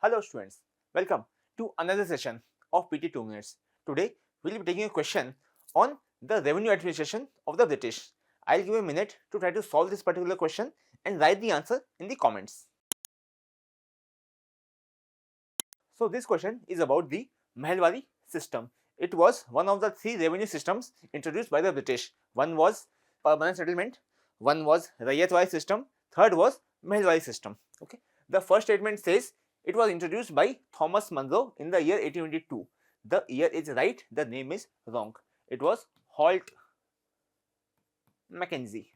Hello students, welcome to another session of PT 2 minutes. Today we will be taking a question on the revenue administration of the British. I'll give a minute to try to solve this particular question and write the answer in the comments. So this question is about the Meherwari system. It was one of the three revenue systems introduced by the British. One was permanent settlement, one was Rayatwari system, third was Meherwari system. Okay. The first statement says it was introduced by Thomas Munro in the year 1822. The year is right, the name is wrong. It was Holt Mackenzie.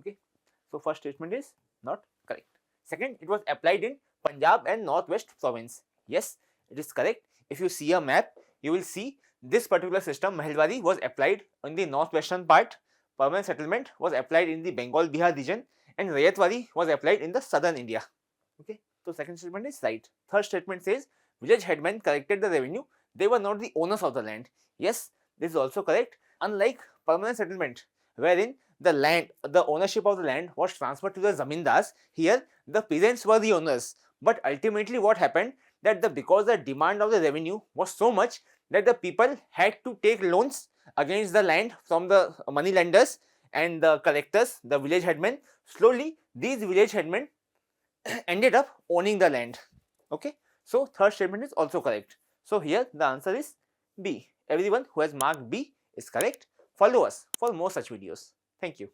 Okay. So first statement is not correct. Second, it was applied in Punjab and Northwest province. Yes, it is correct. If you see a map, you will see this particular system, Meherwari, was applied in the northwestern part, permanent settlement was applied in the Bengal Bihar region, and Rayatwari was applied in the southern India. Okay, so second statement is right. Third statement says village headmen collected the revenue, they were not the owners of the land. Yes, this is also correct. Unlike permanent settlement, wherein the ownership of the land was transferred to the zamindars, here the peasants were the owners. But ultimately what happened, that because the demand of the revenue was so much that the people had to take loans against the land from the money lenders and the collectors, the village headmen. Slowly these village headmen ended up owning the land. Okay, so third statement is also correct. So here the answer is B. Everyone who has marked B is correct. Follow us for more such videos. Thank you.